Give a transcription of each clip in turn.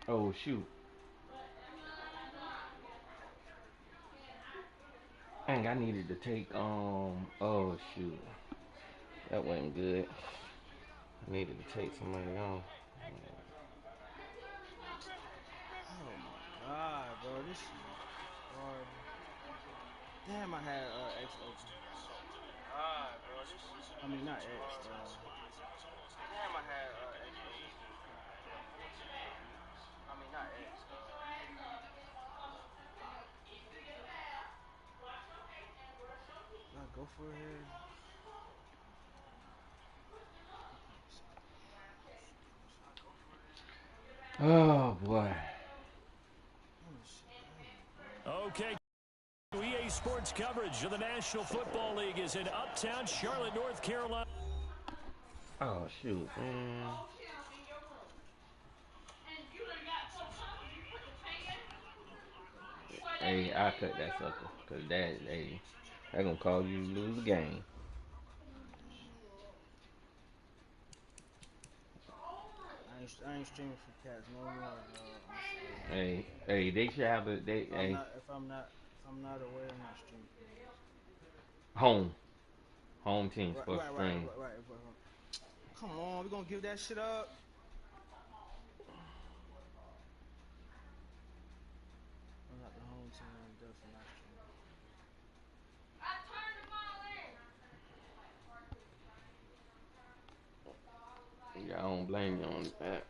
Oh shoot. Dang, I needed to take oh shoot. That wasn't good. I needed to take somebody off. Oh my god, bro, this shit is horrible. Damn, I had X open. God, bro, this shit. I mean, not X. Damn, I had X open. I mean, not X. Do I go for it here? He playing safety. Should I go for it? Oh boy. Man, this shit ugly, bro. Okay. EA Sports coverage of the National Football League is in Uptown Charlotte, North Carolina. Oh shoot, man. Hey, I cut that sucker. Cause that gonna cause you to lose the game. I ain't streaming for cats no more, dog. I'm sorry. Hey, they should have a they If I'm hey not, if I'm not away, I'm not streaming for niggas. home home team Right, supposed to right, right, stream. right, right, right. Come on, we gonna give that shit up. I'm not the home team. I'm definitely not streaming. Yeah, I don't blame you on that.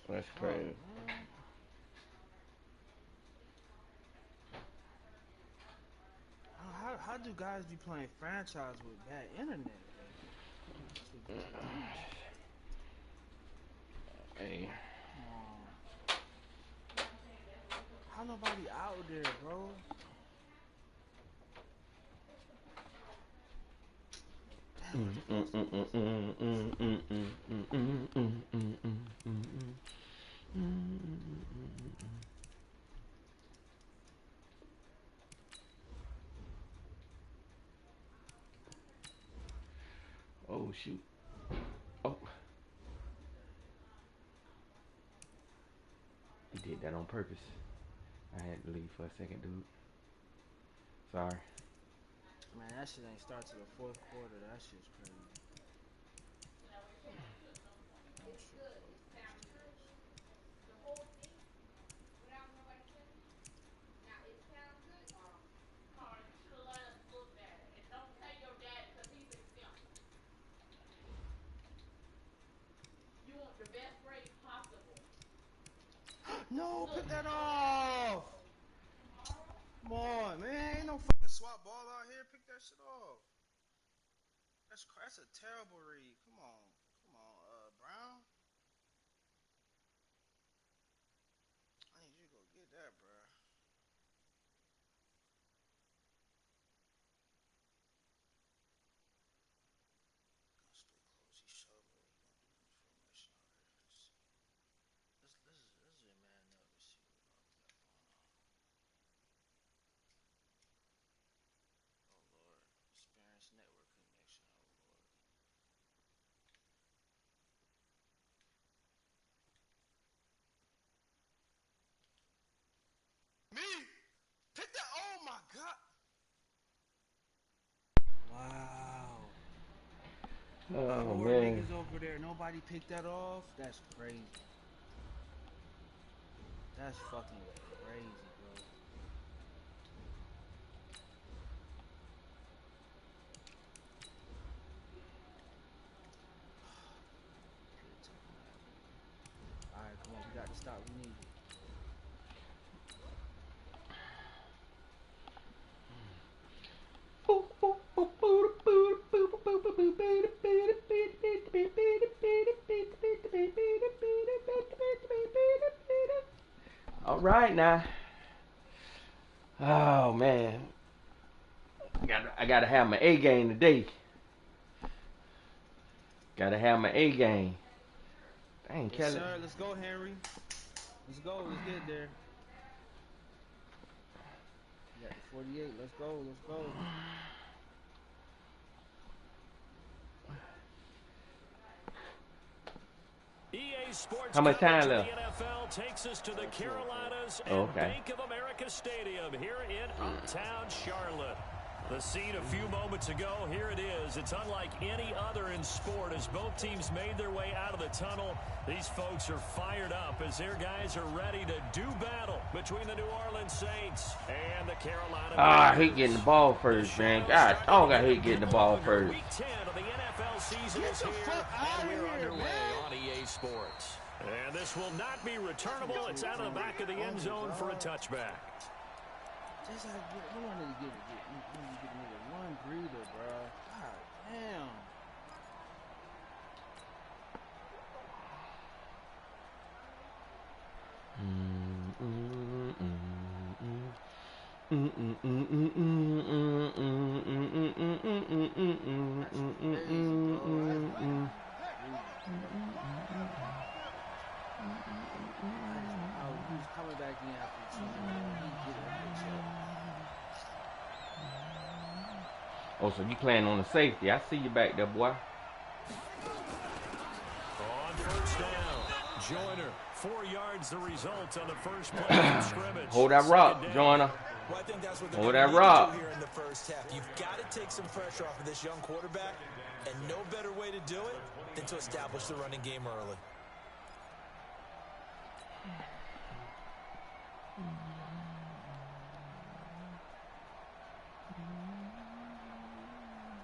That's Fuck, crazy. man. How do guys be playing franchise with bad internet, bro? That's ridiculous. Hey, Come on. How nobody out there, bro? Damn, I just lost the bus. oh shoot. Oh, he did that on purpose. I had to leave for a second, dude. Sorry. Man, that shit ain't start to the fourth quarter. That shit's crazy. I'm straight fucked on this team. No, pick that off. Come on, man. Ain't no fucking swap ball out here. Pick that shit off. That's a terrible read. Come on, Brown. I need you to go get that, bro. Gonna stay close. He shoved me. He gonna do some formation already. Let's see. Let's just man up and see what all we got going on. Oh Lord, experience network connection. Oh Lord. Me, pick that. Oh my God. Wow. Oh Four man. niggas over there. Nobody picked that off. That's crazy. That's fucking crazy, bro. Could have took him that, bro. All right, come on. We got the stop we needed. All right now. Oh man. I gotta have my A game today. Gotta have my A game. Dang, Yes, Kelly. sir. Let's go, Henry. Let's go. Let's get there. We got the 48. Let's go. Let's go. EA Sports How much time coverage of left? the NFL takes us to the Carolinas Oh, and okay. Bank of America Stadium here in Uptown Charlotte. The scene a few moments ago, here it is. It's unlike any other in sport as both teams made their way out of the tunnel. These folks are fired up as their guys are ready to do battle between the New Orleans Saints and the Carolina. I hate getting the ball first, man. God, dog, I hate getting the ball first. Week 10 of the NFL season is here, and we're underway on EA Sports. And this will not be returnable. It's out of the back of the end zone for a touchback. Just like, we don't need to give nigga one breather, bro. God damn. He's coming back in after 2 Oh, so you playing on the safety? I see you back there, boy. On first down, Joyner, 4 yards the result on the first play of scrimmage. Hold that rock, Joyner. Well, I think that's what Hold that rock. here in the first half. You've got to take some pressure off of this young quarterback, and no better way to do it than to establish the running game early.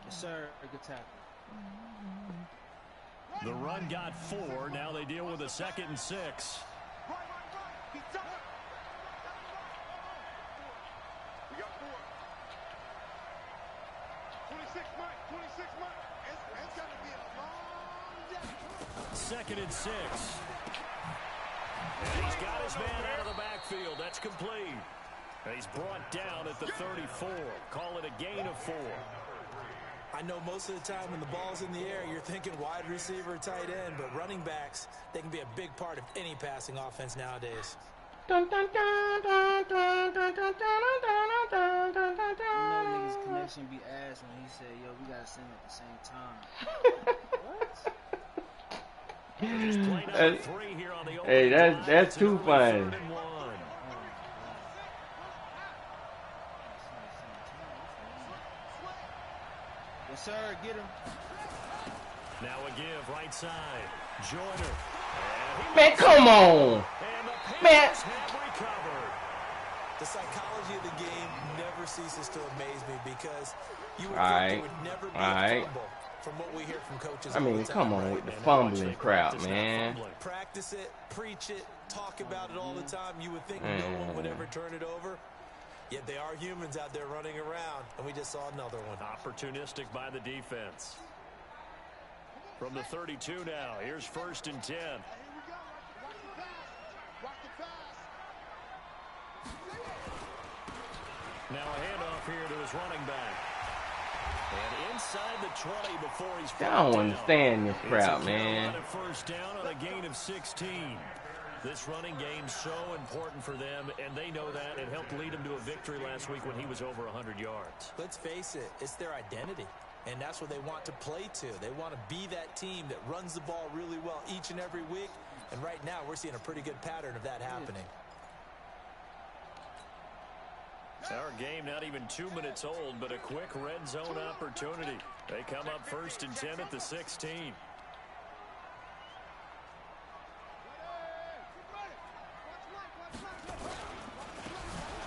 Yes, sir. Good tackle. The run got 4. Now they deal with a 2nd and 6. Second and 6. And he's got his man out of the backfield. That's complete. And he's brought down at the 34. Call it a gain of 4. I know most of the time when the ball's in the air, you're thinking wide receiver, tight end, but running backs, they can be a big part of any passing offense nowadays. You know niggas' connection be ass when he said, yo, we gotta sing at the same time. What? Just play number 3 here on the Hey, that's too funny. 3rd and 1. Yes, sir. Get him. Now a give right side. Joyner. Man, come on. And the Man. Panthers have recovered. The psychology of the game never ceases to amaze me because you would All think right. there would never be All a right. fumble from what we hear from coaches. I all mean, the time, come on right? with the And fumbling they crowd, practice not man. fumbling. Practice it, preach it, talk about it all the time. You would think Man. no one would ever turn it over. Yet they are humans out there running around, and we just saw another one. Opportunistic by the defense. From the 32 now, here's 1st and 10. Now a handoff here to his running back. And inside the 20 before he's I don't understand this crowd, It's a man. Carolina first down on a gain of 16. This running game's so important for them, and they know that. It helped lead them to a victory last week when he was over 100 yards. Let's face it, it's their identity, and that's what they want to play to. They want to be that team that runs the ball really well each and every week, and right now we're seeing a pretty good pattern of that happening. Our game not even 2 minutes old, but a quick red zone opportunity. They come up 1st and 10 at the 16.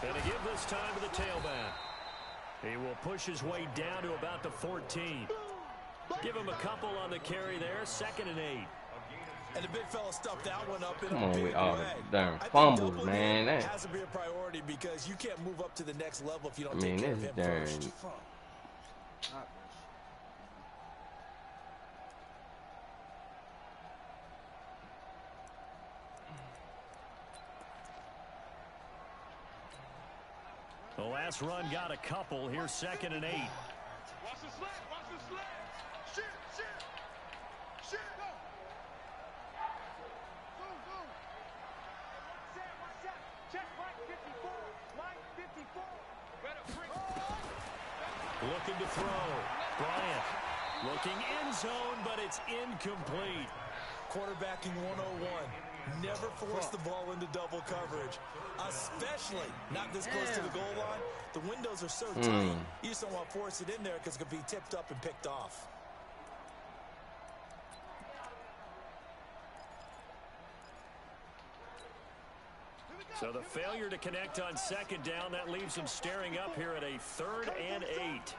And a give this time to the tailback. He will push his way down to about the 14. Give him a couple on the carry there. 2nd and 8. And the big fella stuffed that one up in Come a on big with all way. the darn I think fumbles, doubling man. him That, has to be a priority because you can't move up to the next level if you I don't mean, take care of this him darn. first. Fuck. Not this. The last run got a couple. Here's 2nd and 8. Watch the slant. Watch the slant. Shit. Shit. Go. Go. Watch out. Check Mike 54. Mike 54. Better bring. Looking to throw. Bryant looking end zone, but it's incomplete. Quarterbacking 101. Never force the ball into double coverage, especially not this close to the goal line. The windows are so tight, you just don't want to force it in there because it could be tipped up and picked off. So the failure to connect on second down, that leaves them staring up here at a 3rd and 8.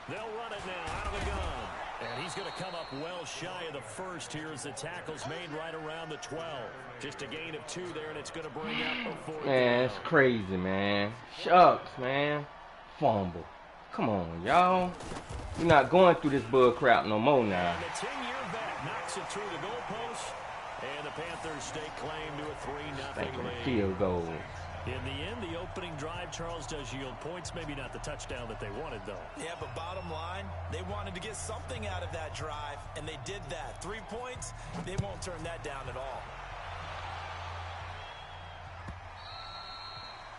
They'll run it now out of the gun. And he's going to come up well shy of the first here as the tackle's made right around the 12. Just a gain of 2 there, and it's going to bring up a 4th Man, down. it's crazy, man. Shucks, man. Fumble. Come on, y'all. We're not going through this bull crap no more now. And the 10-year vet knocks it through the goalpost. And the Panthers stake claim to a 3-0 lead. Field goal. In the end, the opening drive, Charles, does yield points. Maybe not the touchdown that they wanted, though. Yeah, but bottom line, they wanted to get something out of that drive, and they did that. 3 points, they won't turn that down at all.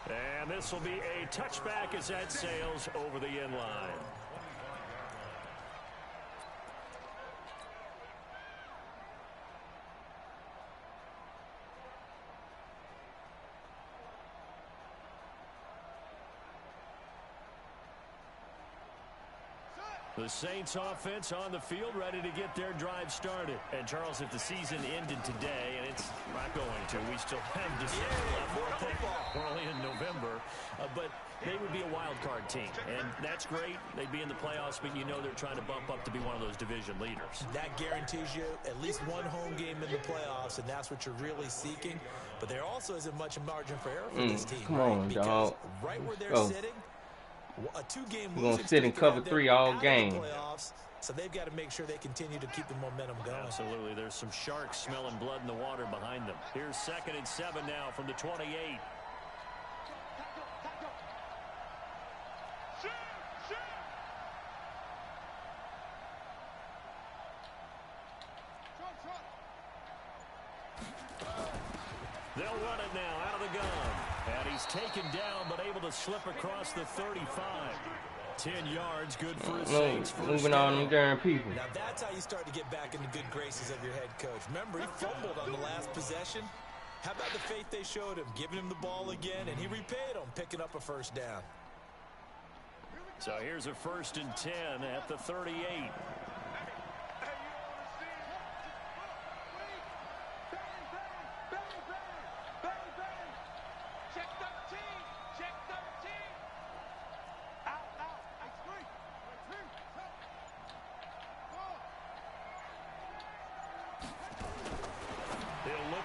And this will be a touchback as that sails over the end line. The Saints offense on the field, ready to get their drive started. And, Charles, if the season ended today, and it's not going to, we still have December left. We're only in November. But they would be a wild card team. And that's great. They'd be in the playoffs, but you know they're trying to bump up to be one of those division leaders. That guarantees you at least one home game in the playoffs, and that's what you're really seeking. But there also isn't much margin for error for this team. Come on, because dog. right where they're sitting, a 2-game we're going to sit in cover 3 all game. So they've got to make sure they continue to keep the momentum going. Absolutely. There's some sharks smelling blood in the water behind them. Here's 2nd and 7 now from the 28. They'll run it now out of the gun. And he's taken down, but able to slip across the 35. 10 yards, good for his Saints. Moving on them darn people. Now that's how you start to get back in the good graces of your head coach. Remember, he fumbled on the last possession. How about the faith they showed him, giving him the ball again, and he repaid them, picking up a 1st down. So here's a 1st and 10 at the 38.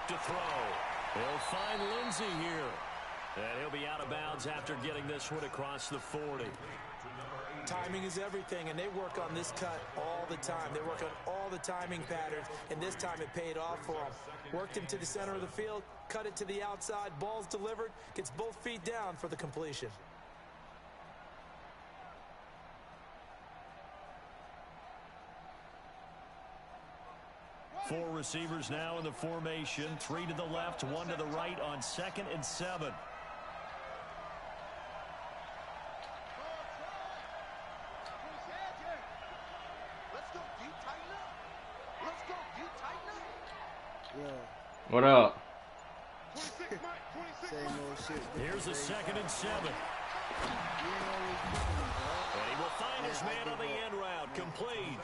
To throw. He'll find Lindsey here. And he'll be out of bounds after getting this one across the 40. Timing is everything, and they work on this cut all the time. They work on all the timing patterns, and this time it paid off for them. Worked him to the center of the field, cut it to the outside, ball's delivered, gets both feet down for the completion. Four receivers now in the formation. 3 to the left, 1 to the right on 2nd and 7. What up? Here's a 2nd and 7. And he will find his man on the end route. Complete.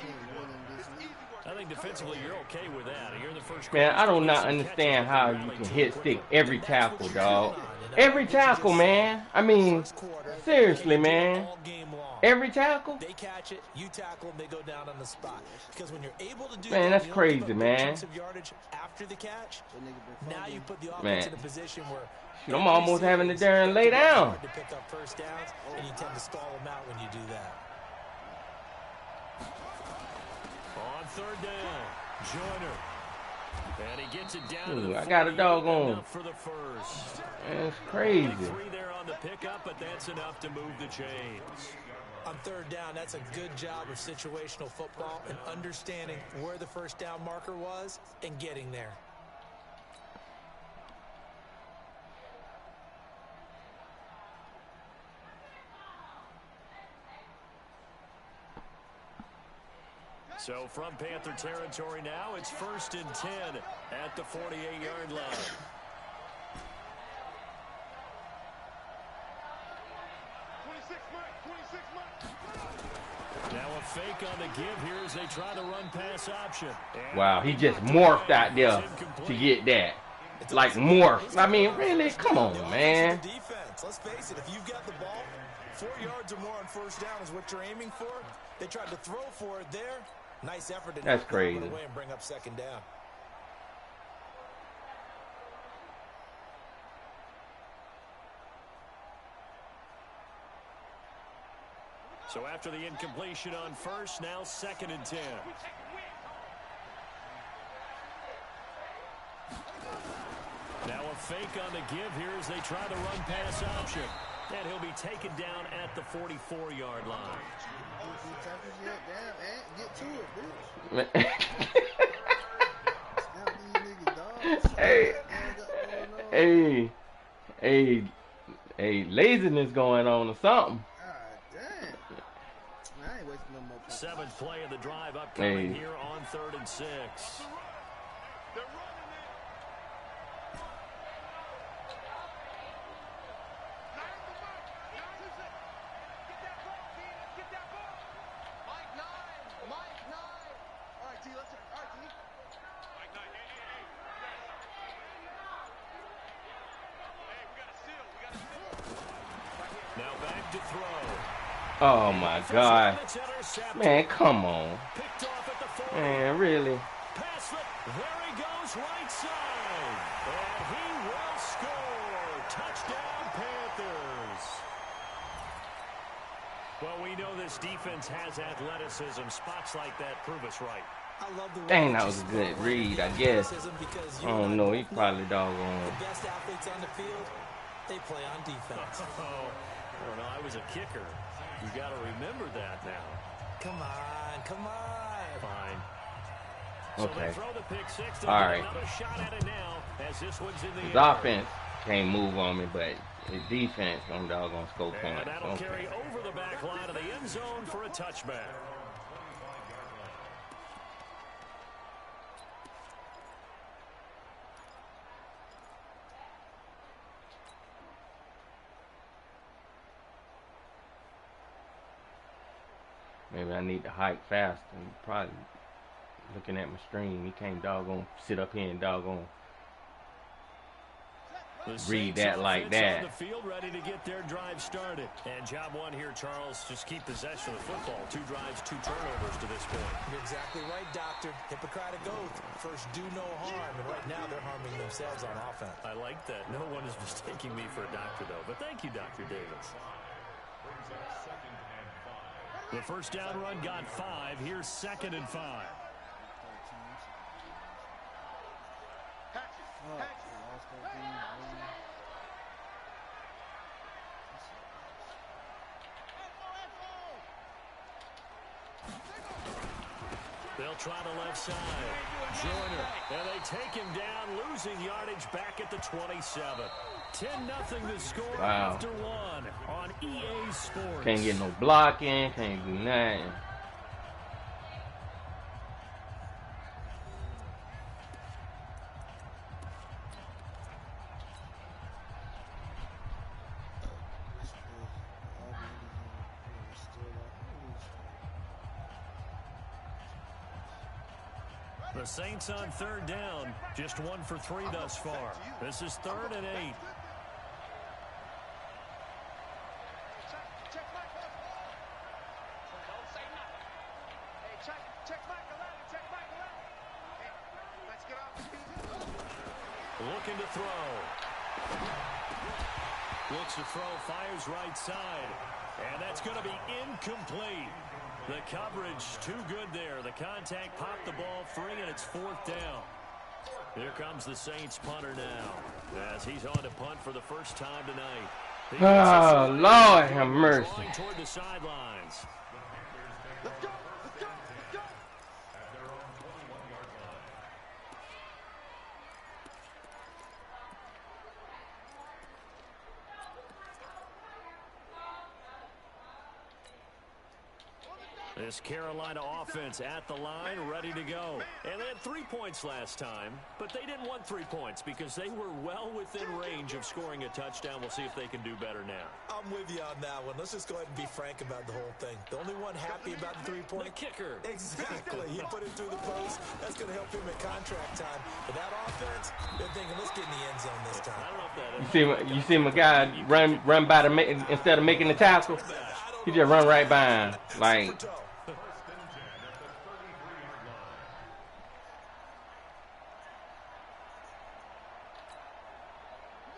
I think defensively you're okay with that. You're the first. Man, I do not understand how you can hit stick every tackle, dog. Every tackle, man. I mean, seriously, man. Every tackle? They catch it, you tackle them, they go down on the spot. Because when you're able to do man, that, that's crazy, man. Yardage after the catch, now you put the offense man. in a position where I'm almost having to darn lay down. to pick up 1st downs, and you tend to stall them out when you do that. On 3rd down, Joyner. And he gets it down to the I got a doggone for the 1st. Man, it's crazy. 3 there on the pickup, but that's enough to move the chains. On 3rd down, that's a good job of situational football and understanding where the 1st down marker was and getting there. So from Panther territory now, it's 1st and 10 at the 48-yard line. Now a fake on the give here as they try the run-pass option. Wow, he just morphed out there to get that. Like morphed. I mean, really? Come on, man. Let's face it, if you've got the ball, 4 yards or more on first down is what you're aiming for. They tried to throw for it there. Nice effort to That's knock crazy. it away and bring up 2nd down. So after the incompletion on first, now 2nd and 10. Now a fake on the give here as they try the run-pass option. And he'll be taken down at the 44-yard line. Hey, laziness going on or something. I ain't wasting no more. 7th play of the drive upcoming here on 3rd and 6. Now back to throw. Oh my God. Man, come on. Man, really? There he goes, right side. And he will score. Touchdown, Panthers. Well, we know this defense has athleticism. Spots like that prove us right. I love the way Dang, that was a good read, I guess. I don't know. He probably doggone. The best athletes on the field, they play on defense. I don't know. I was a kicker. You got to remember that now. Come on, come on. Fine. Okay. So they throw the pick six. All right. Another shot at it now as this one's in the His air. offense can't move on me, but his defense, I'm doggone score And points. that'll Okay. carry over the back line of the end zone for a touchback. Maybe I need to hike faster. Probably looking at my stream. He can't doggone sit up here and doggone read that like that. On the field, ready to get their drive started. And job one here, Charles, just keep possession of the football. 2 drives, 2 turnovers to this point. You're exactly right, Doctor. Hippocratic oath. First, do no harm. And right now, they're harming themselves on offense. I like that. No one is mistaking me for a doctor, though. But thank you, Dr. Davis. The first down run got 5. Here's 2nd and 5. They'll try the left side. Joyner. And they take him down, losing yardage back at the 27. 10-0 the score after 1 on EA Sports. Can't get no blocking, can't do nothing. The Saints on 3rd down, just 1 for 3 thus far. This is 3rd and 8. Looking to throw. Looks to throw, fires right side. And that's going to be incomplete. The coverage too good there. The contact popped the ball free, and it's 4th down. Here comes the Saints punter now, as he's on to punt for the first time tonight. Oh, Lord have mercy. Toward the sidelines. Let's go! Let's go! Let's go! This Carolina offense at the line, ready to go. And they had 3 points last time, but they didn't want 3 points because they were well within range of scoring a touchdown. We'll see if they can do better now. I'm with you on that one. Let's just go ahead and be frank about the whole thing. The only one happy about the 3-point. The kicker. Exactly. He put it through the post. That's going to help him at contract time. But that offense, they're thinking, let's get in the end zone this time. I don't know if that You see my guy run by instead of making the tackle, he just run right by him. Like,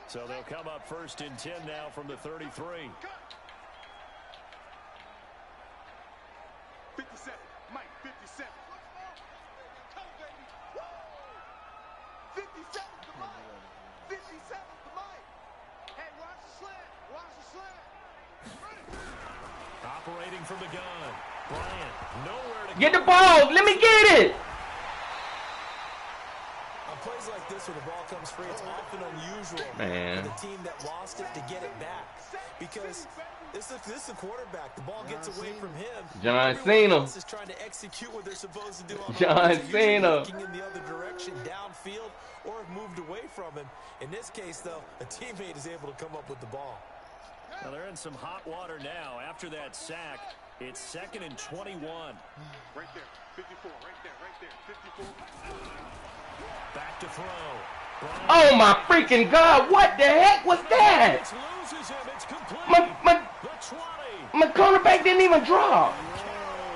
so they'll come up 1st and 10 now from the 33. 57, Mike, 57. 57 to Mike. 57 to Mike. Hey, watch the slant. Watch the slant. Operating from the gun. Bryant, nowhere to get go. the ball. Let me get it. On plays like this where the ball comes free, it's often unusual Man. for the team that lost it to get it back. Because this is a quarterback. The ball gets away from him. John Everyone Cena. else is trying to execute what they're supposed to do on John offense. They're usually Cena. looking in the other direction, downfield, or have moved away from him. In this case, though, a teammate is able to come up with the ball. Well, they're in some hot water now. After that sack, it's 2nd and 21. Right there, 54, right there, 54. Back to throw. Bryant. Oh my freaking God! What the heck was that? Loses him. It's complete. My The 20. my cornerback didn't even drop.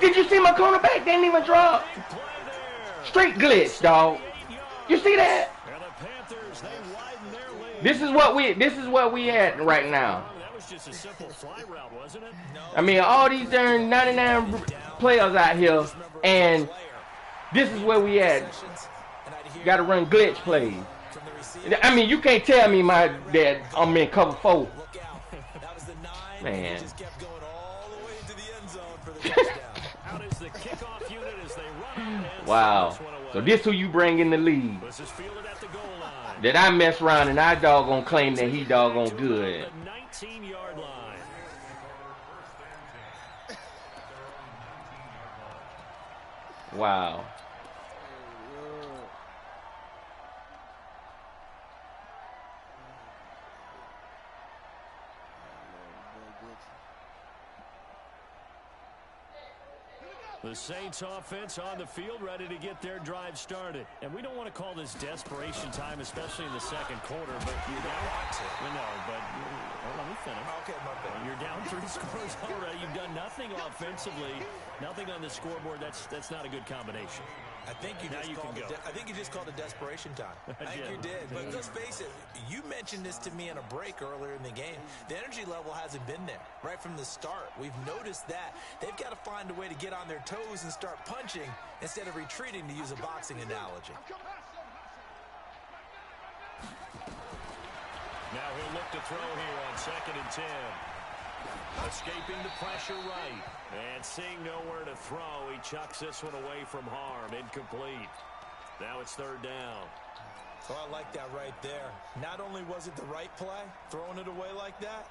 Did you see my cornerback didn't even drop? Big play there. Straight glitch, dog. 8 yards. You see that? And the Panthers, they widen their lead. This is what we at right now. That was just a simple fly route, wasn't it? I mean, all these darn 99 players out here, and this is where we at. Got to run glitch plays. I mean, you can't tell me that I'm in cover 4. Man. Out is the kickoff unit as they run and Wow. send this one away. So this who you bring in the league. This is fielded at the goal line. That I mess around and I doggone claim that he doggone good. The 19-yard line. Wow. The Saints offense on the field, ready to get their drive started. And we don't want to call this desperation time, especially in the second quarter, but you're down. No, but let me finish. Okay, my bad. You're down 3 scores already. You've done nothing offensively, nothing on the scoreboard. That's not a good combination. I think you just called it desperation time. I think you did. But let's face it, you mentioned this to me in a break earlier in the game. The energy level hasn't been there right from the start. We've noticed that. They've got to find a way to get on their toes and start punching instead of retreating, to use a boxing analogy. Now he'll look to throw here on 2nd and 10. Escaping the pressure right. And seeing nowhere to throw, he chucks this one away from harm. Incomplete. Now it's 3rd down. Oh, I like that right there. Not only was it the right play, throwing it away like that,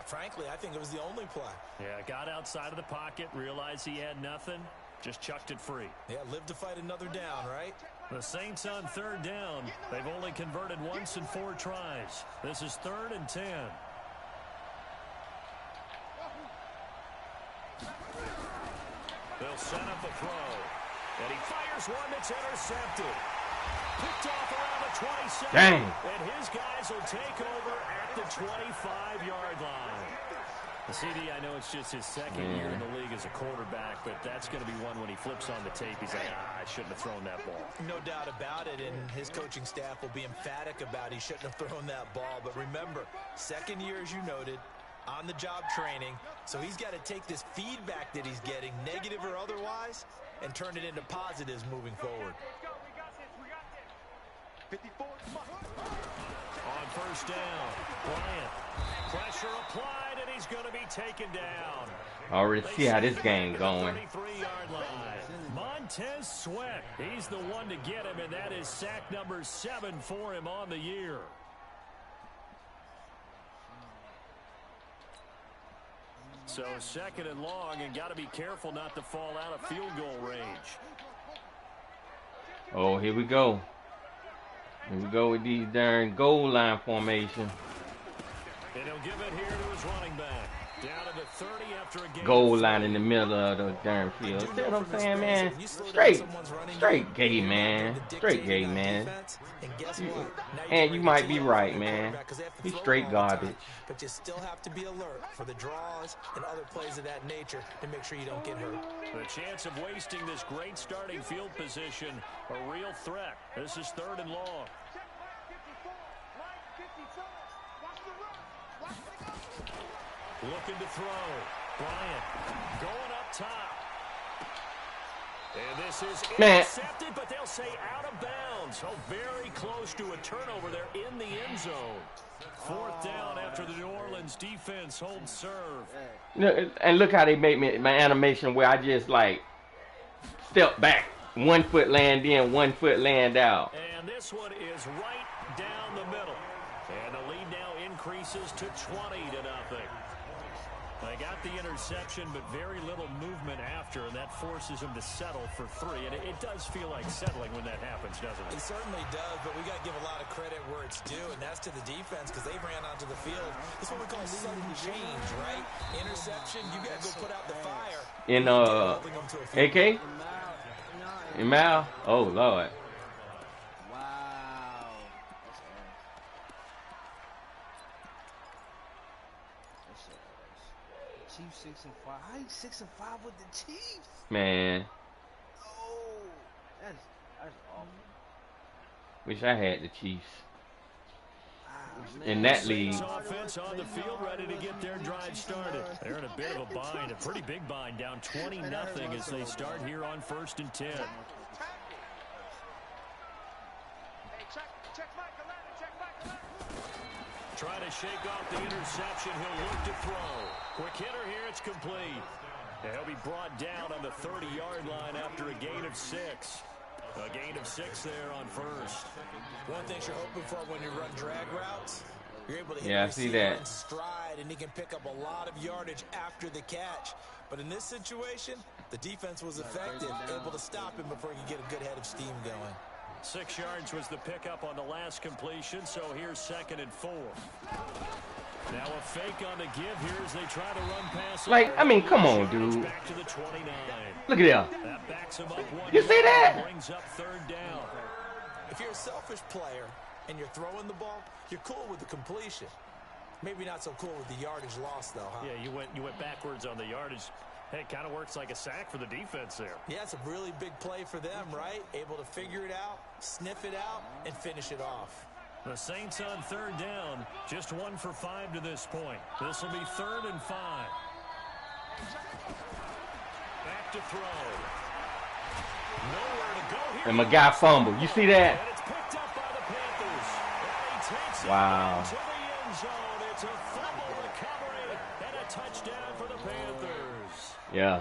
frankly, I think it was the only play. Yeah, got outside of the pocket, realized he had nothing, just chucked it free. Yeah, live to fight another down, right? The Saints on 3rd down. They've only converted once in 4 tries. This is 3rd and 10. They'll set up a throw. And he fires one that's intercepted. Picked off around the 27. Dang. And his guys will take over at the 25-yard line. The CD, I know it's just his 2nd year in the league as a quarterback, but that's going to be one when he flips on the tape. He's like, I shouldn't have thrown that ball. No doubt about it, and his coaching staff will be emphatic about he shouldn't have thrown that ball. But remember, 2nd year, as you noted, on-the-job training, so he's got to take this feedback that he's getting, negative or otherwise, and turn it into positives moving forward. 54. On 1st down, Bryant. Pressure applied, and he's going to be taken down. Already see how this game going. 33-yard line. Montez Sweat. He's the one to get him, and that is sack number 7 for him on the year. So 2nd and long, and got to be careful not to fall out of field goal range. Oh, here we go. Here we go with these darn goal line formation. And he'll give it here to his running back. Down to the 30 after a game. Goal line in the middle of the darn field. See what I'm saying, man? Straight gay, man. Straight gay, man. And you might be right, man. He's straight garbage. But you still have to be alert for the draws and other plays of that nature to make sure you don't get hurt. The chance of wasting this great starting field position, a real threat. This is 3rd and long. Looking to throw. Bryant going up top. And this is intercepted, but they'll say out of bounds. So very close to a turnover there in the end zone. 4th down after the New Orleans defense holds serve. And look how they made me my animation where I just like step back. 1 foot land in, 1 foot land out. And this one is right down the middle. And the lead now increases to 20-0. They got the interception, but very little movement after, and that forces him to settle for 3. And it does feel like settling when that happens, doesn't it? It certainly does, but we got to give a lot of credit where it's due, and that's to the defense because they ran onto the field. It's what we call sudden change, right? Interception, you got to go put out the fire. In AK? In Mal? Oh, Lord. Chiefs 6-5. How you 6-5 with the Chiefs? Man. Oh, that's awful. Wish I had the Chiefs. Ah, in that league. Offense on the field, ready to get their drive started. They're in a bit of a bind, a pretty big bind, down 20-0 as they start here on 1st and 10. Try to shake off the interception. He'll look to throw. Quick hitter here. It's complete. And he'll be brought down on the 30-yard line after a gain of 6. A gain of 6 there on 1st. One thing you're hoping for when you run drag routes, you're able to hit I see that. in stride, and he can pick up a lot of yardage after the catch. But in this situation, the defense was effective, able to stop him before he could get a good head of steam going. 6 yards was the pickup on the last completion, so here's 2nd and 4. Now a fake on the give here as they try to run past. Like, I mean, come on, dude. Back to the 29. Look at that. That backs him up 1 You see that? brings up 3rd down. If you're a selfish player and you're throwing the ball, you're cool with the completion. Maybe not so cool with the yardage loss, though, huh? Yeah, you went backwards on the yardage. Hey, it kind of works like a sack for the defense there. Yeah, it's a really big play for them, right? Able to figure it out, sniff it out, and finish it off. The Saints on 3rd down, just 1 for 5 to this point. This will be 3rd and 5. Back to throw. Nowhere to go here. And my guy fumbled. You see that? And it's picked up by the Panthers. And he takes Wow. it to the end zone. It's a fumble recovery and a touchdown for the Panthers. Yeah.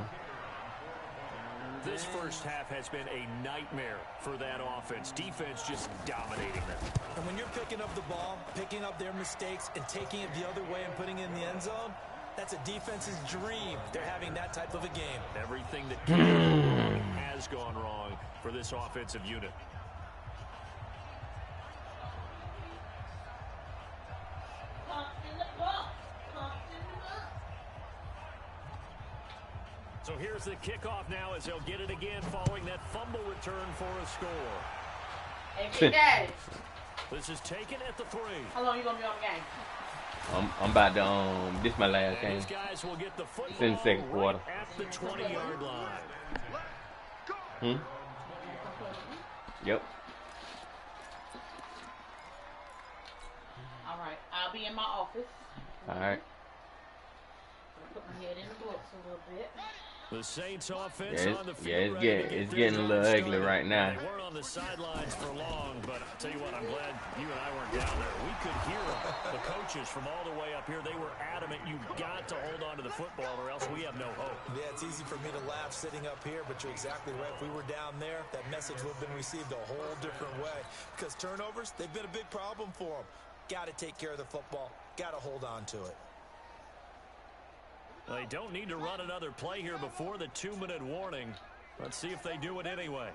This first half has been a nightmare for that offense. Defense just dominating them. And when you're picking up the ball, picking up their mistakes, and taking it the other way and putting it in the end zone, that's a defense's dream. They're having that type of a game. Everything that can go wrong has gone wrong for this offensive unit. So here's the kickoff now as they'll get it again following that fumble return for a score. Hey, Big Daddy. This is taken at the 3. How long you gonna be on the game? I'm about to this my last game. These guys will get the football It's in the second quarter. right at the 20-yard line. Yep. All right, I'll be in my office. All right. Put my head in the books a little bit. The Saints offense on the field. It's getting a little ugly right now. They weren't on the sidelines for long, but I'll tell you what, I'm glad you and I weren't down there. We could hear the coaches from all the way up here. They were adamant, you've got to hold on to the football or else we have no hope. Yeah, it's easy for me to laugh sitting up here, but you're exactly right. If we were down there, that message would have been received a whole different way. Because turnovers, they've been a big problem for them. Got to take care of the football. Got to hold on to it. They don't need to run another play here before the 2-minute warning. Let's see if they do it anyway.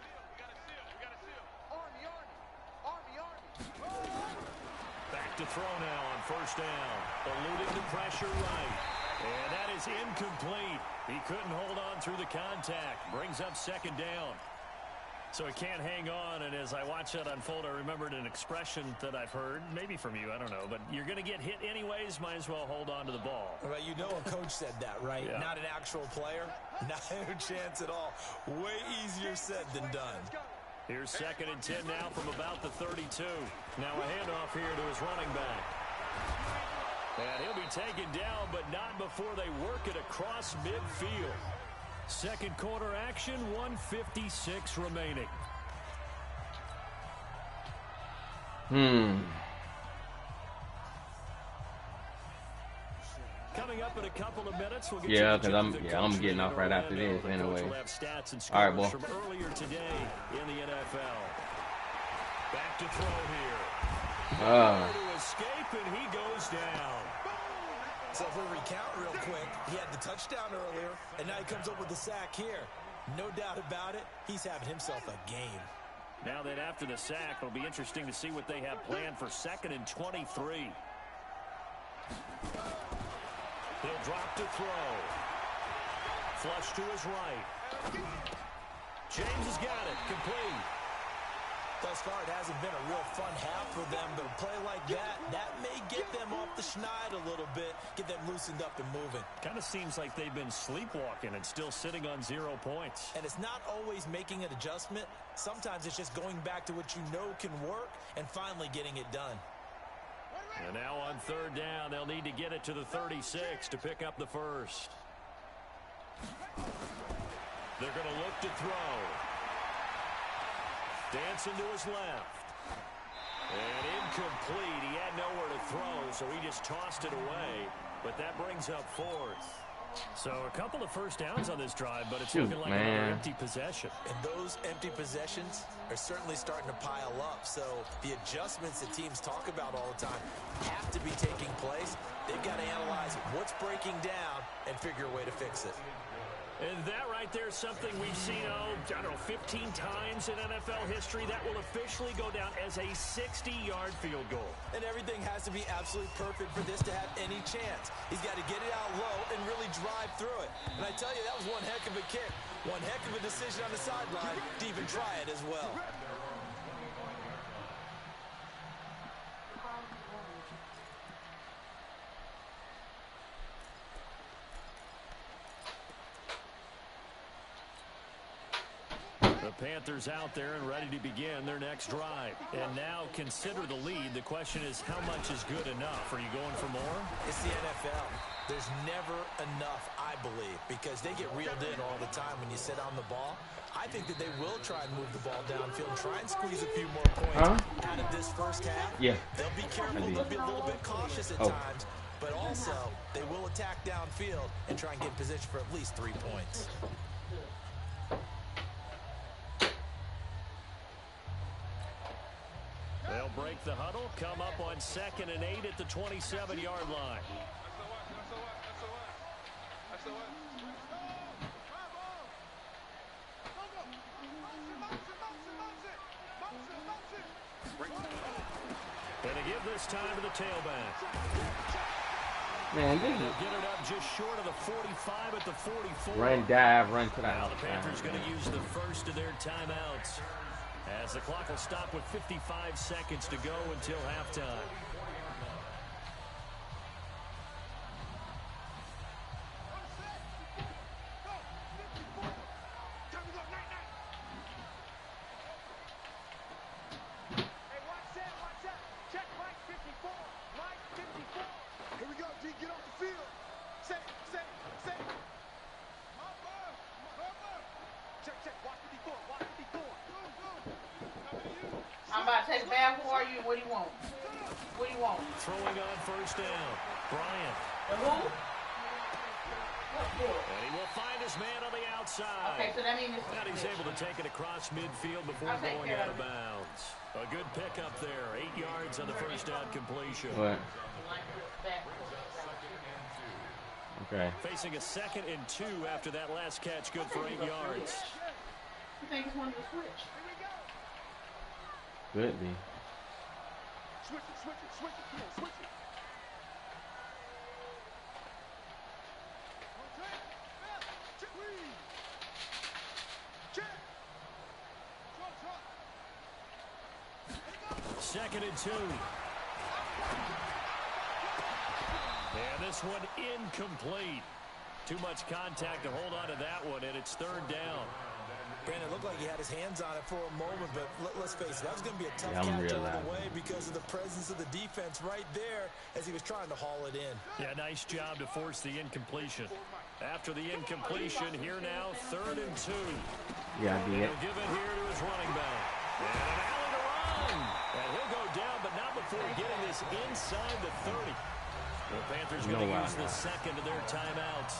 Back to throw now on first down. Eluding the pressure right. And that is incomplete. He couldn't hold on through the contact. Brings up second down. So he can't hang on, and as I watch that unfold, I remembered an expression that I've heard, maybe from you, I don't know, but you're going to get hit anyways, might as well hold on to the ball. Well, you know a coach said that, right? Yeah. Not an actual player. Not a chance at all. Way easier said than done. Here's 2nd and 10 now from about the 32. Now a handoff here to his running back. And he'll be taken down, but not before they work it across midfield. Second quarter action, 1:56 remaining. Coming up in a couple of minutes, we'll get because I'm getting off right after this anyway. All right, boy. From earlier today in the NFL. Back to throw here. To escape, and he goes down. So if we recount real quick, he had the touchdown earlier, and now he comes up with the sack here. No doubt about it, he's having himself a game. Now that after the sack, it'll be interesting to see what they have planned for 2nd and 23. He'll drop to throw. Flush to his right. James has got it. Complete. Thus far, it hasn't been a real fun half for them, but a play like that may get them off the schneid a little bit, get them loosened up and moving. Kind of seems like they've been sleepwalking and still sitting on 0 points. And it's not always making an adjustment. Sometimes it's just going back to what you know can work and finally getting it done. And now on 3rd down, they'll need to get it to the 36 to pick up the first. They're going to look to throw. Dancing to his left. And incomplete. He had nowhere to throw, so he just tossed it away. But that brings up 4th. So a couple of first downs on this drive, but it's looking like another empty possession. And those empty possessions are certainly starting to pile up. So the adjustments that teams talk about all the time have to be taking place. They've got to analyze what's breaking down and figure a way to fix it. And that right there is something we've seen, I don't know, 15 times in NFL history. That will officially go down as a 60-yard field goal. And everything has to be absolutely perfect for this to have any chance. He's got to get it out low and really drive through it. And I tell you, that was one heck of a kick. One heck of a decision on the sideline to even try it as well. The Panthers out there and ready to begin their next drive. And now consider the lead. The question is, how much is good enough? Are you going for more? It's the NFL. There's never enough, I believe, because they get reeled in all the time when you sit on the ball. I think that they will try and move the ball downfield and try and squeeze a few more points out of this first half. Yeah. They'll be careful. They'll be a little bit cautious at times. But also, they will attack downfield and try and get in position for at least 3 points. They'll break the huddle, come up on 2nd and 8 at the 27-yard line. And to give this time to the tailback. Man, this is... Get it up just short of the 45 at the 44. Run, dive, run to the Now the outside. Panthers going to use the first of their timeouts, as the clock will stop with 55 seconds to go until halftime. What do you want? What do you want? Throwing on first down. Bryant. Who? And he will find his man on the outside. Okay, so that means and he's able to take it across midfield before going out of bounds. A good pickup there. 8 yards on the first down completion. What? Okay. Facing a 2nd and 2 after that last catch, good for 8 yards. I think it's one to switch. Could be. Switch it, switch it, switch it. Come on, switch it. Second and 2. And this one incomplete. Too much contact to hold on to that one, and it's 3rd down. Brandon, it looked like he had his hands on it for a moment, but let's face it, that was going to be a tough I'm catch all the realizing. way because of the presence of the defense right there as he was trying to haul it in. Yeah, nice job to force the incompletion. After the incompletion, here now, 3rd and 2. Yeah, I did. He'll give it here to his running back. And an alley to run. And he'll go down, but not before getting this inside the 30. The Panthers going to use the 2nd of their timeouts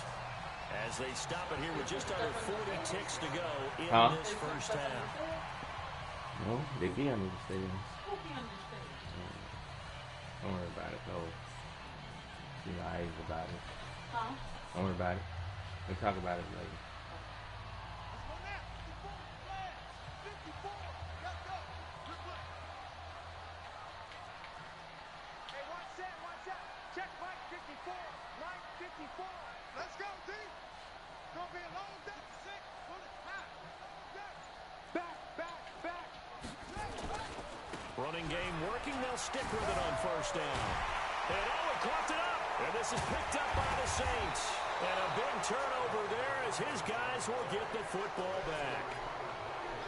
as they stop it here with just under 40 ticks to go in this first half. No, they be under the stadium. Don't worry about it, though. Be lies about it. Don't worry about it. We'll talk about it later. Check Mike 54. Mike 54. Let's go, D. Gonna be a long day. 6. Back. Running game working. They'll stick with it on 1st down. And Owen caught it up. And this is picked up by the Saints. And a big turnover there as his guys will get the football back.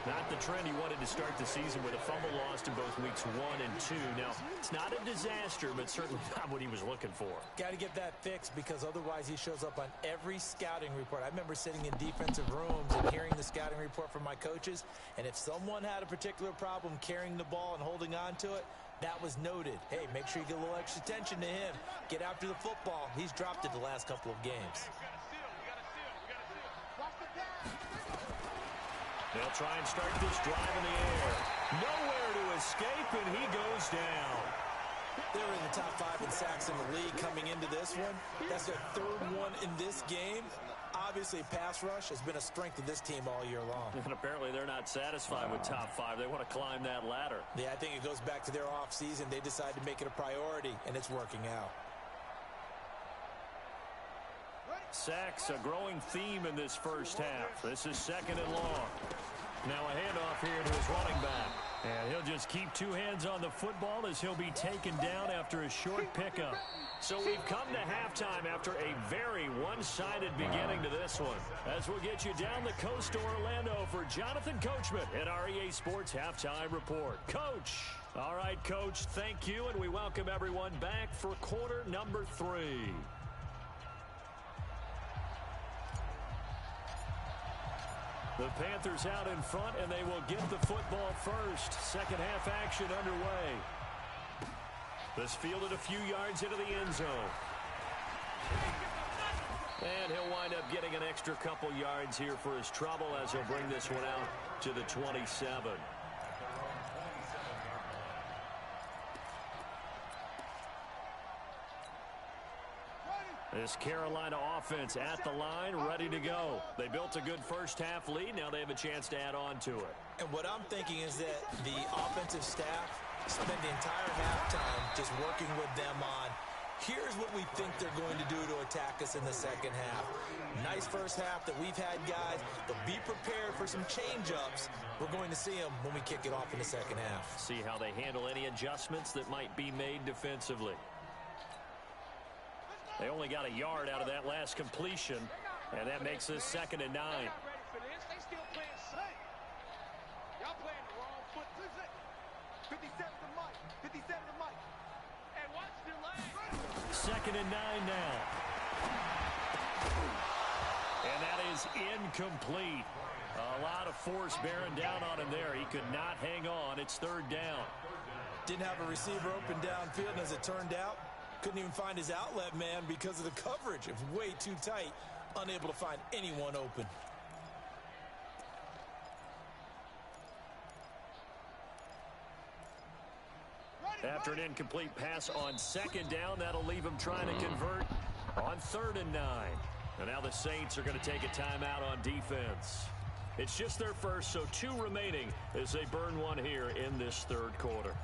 Not the trend he wanted to start the season with a fumble lost in both weeks 1 and 2. Now, it's not a disaster, but certainly not what he was looking for. Got to get that fixed because otherwise he shows up on every scouting report. I remember sitting in defensive rooms and hearing the scouting report from my coaches, and if someone had a particular problem carrying the ball and holding on to it, that was noted. Hey, make sure you get a little extra attention to him. Get after the football. He's dropped it the last couple of games. They'll try and start this drive in the air. Nowhere to escape, and he goes down. They were in the top 5 in sacks in the league coming into this one. That's their 3rd one in this game. Obviously, pass rush has been a strength of this team all year long. And apparently they're not satisfied with top 5. They want to climb that ladder. Yeah, I think it goes back to their offseason. They decided to make it a priority, and it's working out. Sacks, a growing theme in this first half. This is 2nd and long. Now a handoff here to his running back. And he'll just keep 2 hands on the football as he'll be taken down after a short pickup. So we've come to halftime after a very one-sided beginning to this one. As we'll get you down the coast to Orlando for Jonathan Coachman at our EA Sports Halftime Report. Coach. All right, Coach, thank you, and we welcome everyone back for quarter number 3. The Panthers out in front, and they will get the football first. Second half action underway. This fielded a few yards into the end zone. And he'll wind up getting an extra couple yards here for his trouble as he'll bring this one out to the 27. This Carolina offense at the line, ready to go. They built a good first half lead. Now they have a chance to add on to it. And what I'm thinking is that the offensive staff spent the entire halftime just working with them on, here's what we think they're going to do to attack us in the second half. Nice first half that we've had, guys, but be prepared for some change-ups. We're going to see them when we kick it off in the second half. See how they handle any adjustments that might be made defensively. They only got a yard out of that last completion, and that makes this 2nd and 9. They still playing safe. Y'all playing the wrong foot. 57 to Mike. 57 to Mike. And watch the leg. 2nd and 9 now. And that is incomplete. A lot of force bearing down on him there. He could not hang on. It's 3rd down. Didn't have a receiver open downfield, and as it turned out, couldn't even find his outlet man because of the coverage. It was way too tight. Unable to find anyone open. After an incomplete pass on 2nd down, that'll leave him trying to convert On 3rd and 9. And now the Saints are going to take a timeout on defense. It's just their first, so 2 remaining as they burn one here in this 3rd quarter.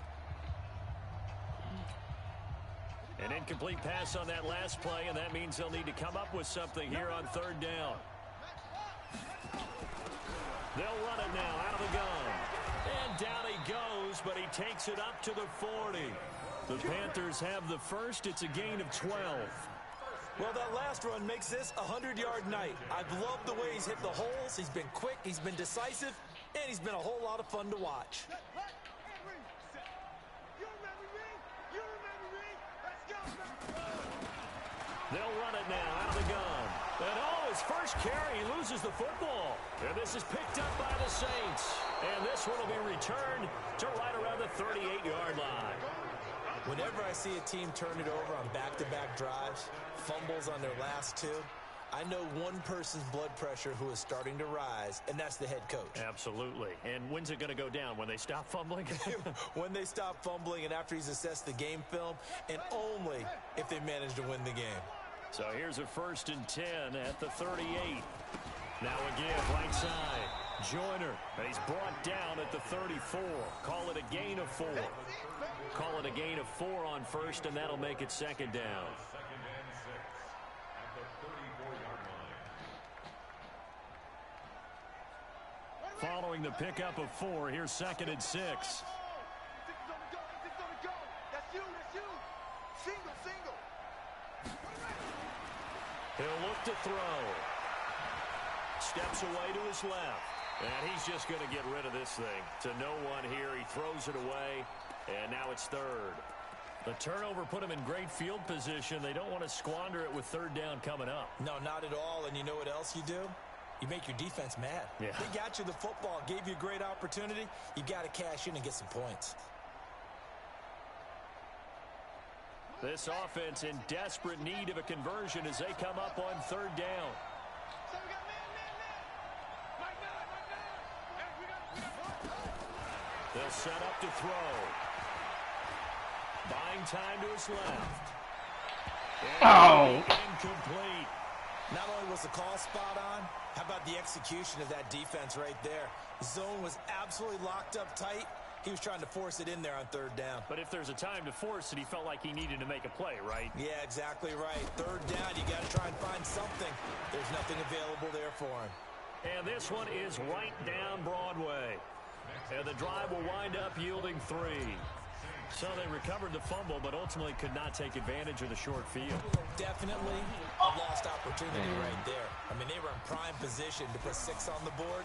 An incomplete pass on that last play, and that means they'll need to come up with something here on 3rd down. They'll run it now out of the gun. And down he goes, but he takes it up to the 40. The Panthers have the first. It's a gain of 12. Well, that last run makes this a 100-yard night. I've loved the way he's hit the holes. He's been quick, he's been decisive, and he's been a whole lot of fun to watch. They'll run it now out of the gun. And his first carry, he loses the football. And this is picked up by the Saints. And this one will be returned to right around the 38-yard line. Whenever I see a team turn it over on back-to-back drives, fumbles on their last 2, I know one person's blood pressure who is starting to rise, and that's the head coach. Absolutely. And when's it going to go down? When they stop fumbling? When they stop fumbling and after he's assessed the game film, and only if they manage to win the game. So here's a 1st and 10 at the 38. Now again, right side. Joyner, and he's brought down at the 34. Call it a gain of 4. Call it a gain of 4 on 1st, and that'll make it 2nd down. Following the pickup of 4, here's 2nd and 6. That's you. Single. He'll look to throw. Steps away to his left. And he's just going to get rid of this thing. To no one here. He throws it away. And now it's 3rd. The turnover put him in great field position. They don't want to squander it with 3rd down coming up. No, not at all. And you know what else you do? You make your defense mad. Yeah. They got you the football, gave you a great opportunity. You got to cash in and get some points. This offense in desperate need of a conversion as they come up on 3rd down. They'll set up to throw. Buying time to his left. Incomplete. Not only was the call spot on, how about the execution of that defense right there? Zone was absolutely locked up tight. He was trying to force it in there on 3rd down. But if there's a time to force it, he felt like he needed to make a play, right? Yeah, exactly right. 3rd down, you got to try and find something. There's nothing available there for him. And this one is right down Broadway. And the drive will wind up yielding 3. So they recovered the fumble, but ultimately could not take advantage of the short field. Definitely a lost opportunity right there. I mean, they were in prime position to put 6 on the board.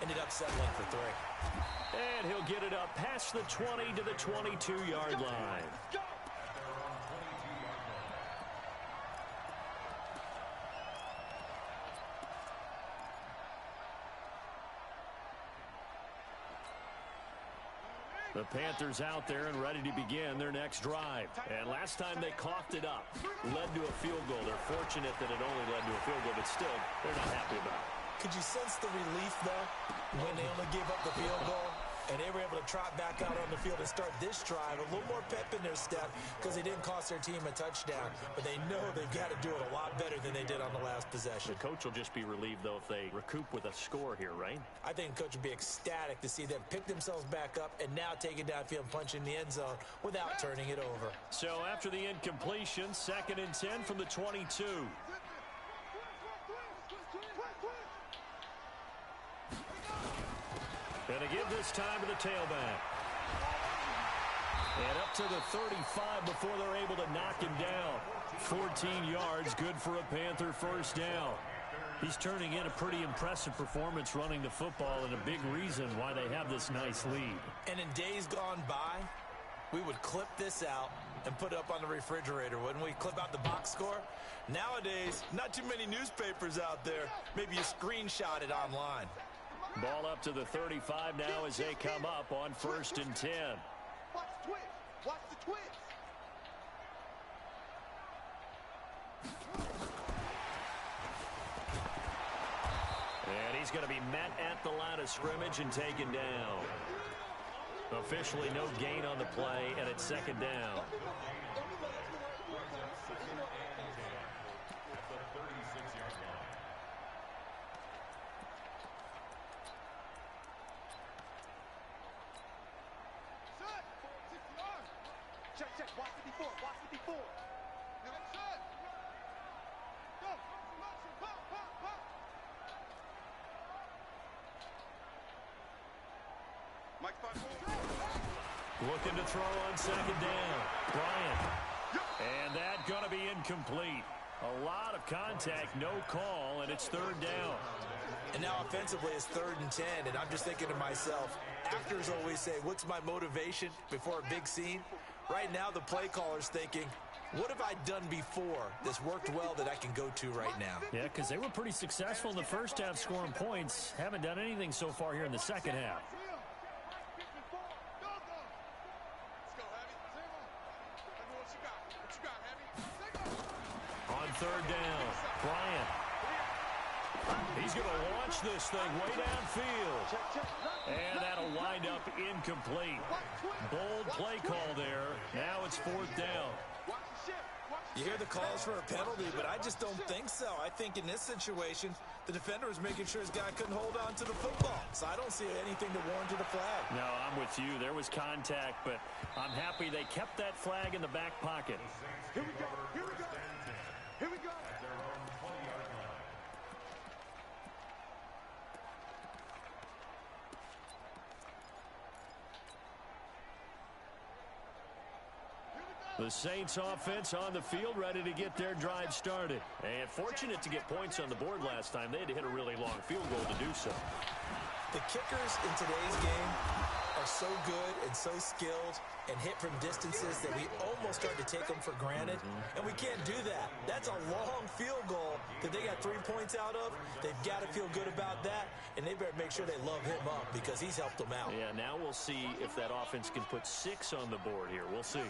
Ended up settling for 3. And he'll get it up past the 20 to the 22-yard line. The Panthers out there and ready to begin their next drive. And last time they coughed it up, led to a field goal. They're fortunate that it only led to a field goal, but still, they're not happy about it. Could you sense the relief, though, when they only gave up the field goal? And they were able to trot back out on the field and start this drive. A little more pep in their step because they didn't cost their team a touchdown. But they know they've got to do it a lot better than they did on the last possession. The coach will just be relieved, though, if they recoup with a score here, right? I think the coach would be ecstatic to see them pick themselves back up and now take it downfield and punch in the end zone without turning it over. So after the incompletion, 2nd and 10 from the 22. And to give this time to the tailback. And up to the 35 before they're able to knock him down. 14 yards, good for a Panther 1st down. He's turning in a pretty impressive performance running the football and a big reason why they have this nice lead. And in days gone by, we would clip this out and put it up on the refrigerator, wouldn't we? Clip out the box score. Nowadays, not too many newspapers out there. Maybe you screenshot it online. Ball up to the 35 now as they come up on 1st and 10. Watch the twist. Watch the twist. And he's going to be met at the line of scrimmage and taken down. Officially no gain on the play, and it's 2nd down. Check, check. Watch 54. Watch 54. Now, set. Go. Pop, pop, pop. Mike, Looking to throw on second down. Bryant. And that going to be incomplete. A lot of contact, no call, and it's third down. And now offensively it's 3rd and 10, and I'm just thinking to myself, actors always say, what's my motivation before a big scene? Right now the play caller's thinking, what have I done before that's worked well that I can go to right now? Yeah, because they were pretty successful in the first half scoring points. Haven't done anything so far here in the second half. On third down, Bryant. He's going to launch this thing way downfield. And that'll wind up incomplete. Bold play call there. Now it's 4th down. You hear the calls for a penalty, but I just don't think so. I think in this situation, the defender was making sure his guy couldn't hold on to the football. So I don't see anything to warrant a flag. No, I'm with you. There was contact, but I'm happy they kept that flag in the back pocket. Here we go. Here we go. Here we go. The Saints offense on the field, ready to get their drive started. And fortunate to get points on the board last time. They had to hit a really long field goal to do so. The kickers in today's game are so good and so skilled and hit from distances that we almost start to take them for granted. And we can't do that. That's a long field goal that they got 3 points out of. They've got to feel good about that, and they better make sure they love him up because he's helped them out. Yeah, now we'll see if that offense can put 6 on the board here. We'll see.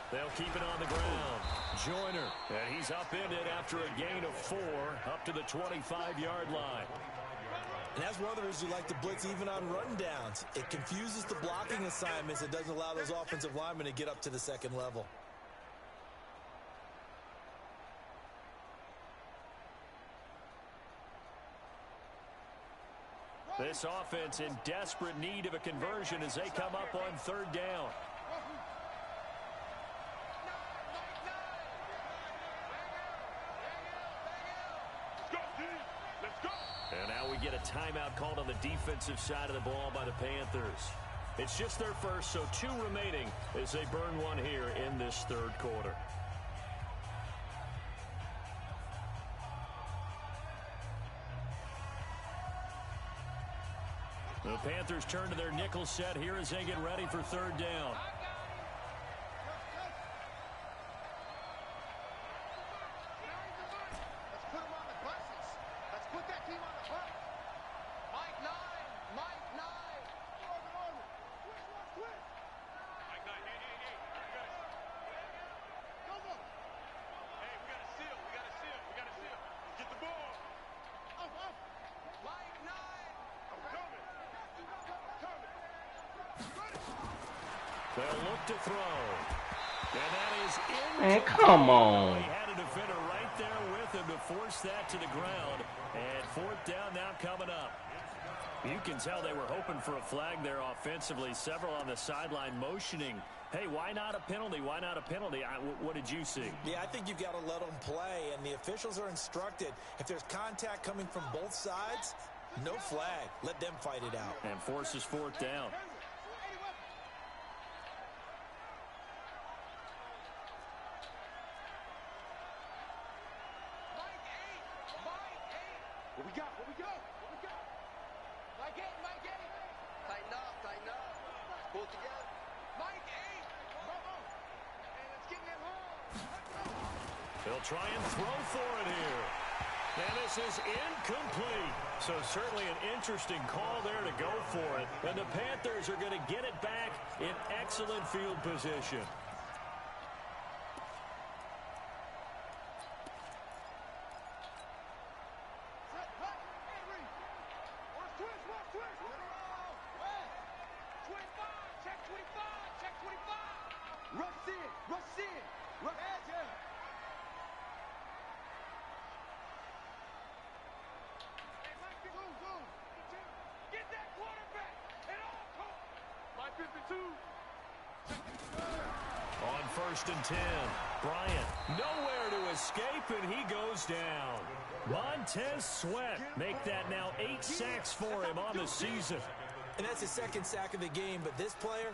They'll keep it on the ground. Joyner, and he's upended after a gain of 4 up to the 25-yard line. And that's one of the reasons you like to blitz even on rundowns. It confuses the blocking assignments. It doesn't allow those offensive linemen to get up to the second level. This offense in desperate need of a conversion as they come up on third down. And now we get a timeout called on the defensive side of the ball by the Panthers. It's just their first, so 2 remaining as they burn one here in this third quarter. The Panthers turn to their nickel set here as they get ready for third down. They'll look to throw. And that is in. Man, come on. He had a defender right there with him to force that to the ground. And 4th down now coming up. You can tell they were hoping for a flag there offensively. Several on the sideline motioning. Hey, why not a penalty? Why not a penalty? What did you see? Yeah, I think you've got to let them play, and the officials are instructed. If there's contact coming from both sides, no flag. Let them fight it out. And forces 4th down. They'll try and throw for it here. And this is incomplete. So certainly an interesting call there to go for it. And the Panthers are going to get it back in excellent field position. Check 25. 1st and 10. Bryant, nowhere to escape, and he goes down. Montez Sweat make that now 8 sacks for him on the season. And that's his 2nd sack of the game, but this player,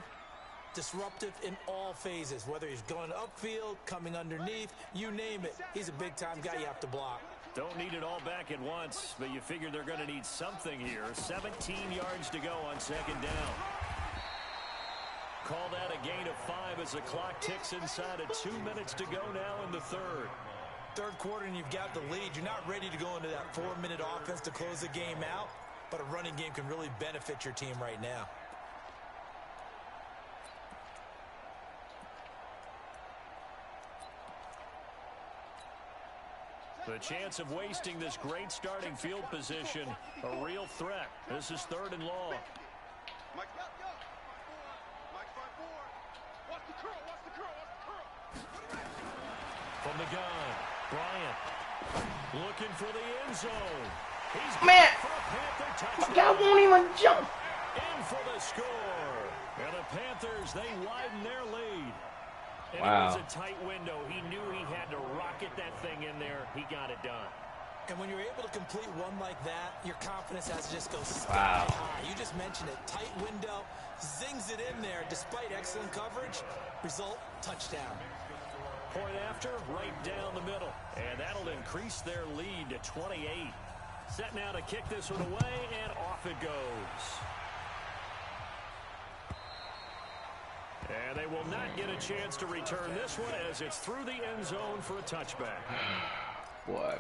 disruptive in all phases, whether he's going upfield, coming underneath, you name it. He's a big-time guy you have to block. Don't need it all back at once, but you figure they're going to need something here. 17 yards to go on 2nd down. Call that a gain of 5 as the clock ticks inside of 2 minutes to go now in the 3rd. 3rd quarter and you've got the lead. You're not ready to go into that 4-minute offense to close the game out, but a running game can really benefit your team right now. The chance of wasting this great starting field position, a real threat. This is 3rd and long. From the gun, Bryant looking for the end zone. He's Man, for a Panther my touchdown. guy won't even jump. In for the score. And the Panthers, they widen their lead. And Wow. It was a tight window. He knew he had to rocket that thing in there. He got it done. And when you're able to complete one like that, your confidence has to just go sky Wow. high. You just mentioned it. Tight window, zings it in there despite excellent coverage. Result, touchdown. Point after, right down the middle. And that'll increase their lead to 28. Set now to kick this one away, and off it goes. And they will not get a chance to return this one as it's through the end zone for a touchback. Boy.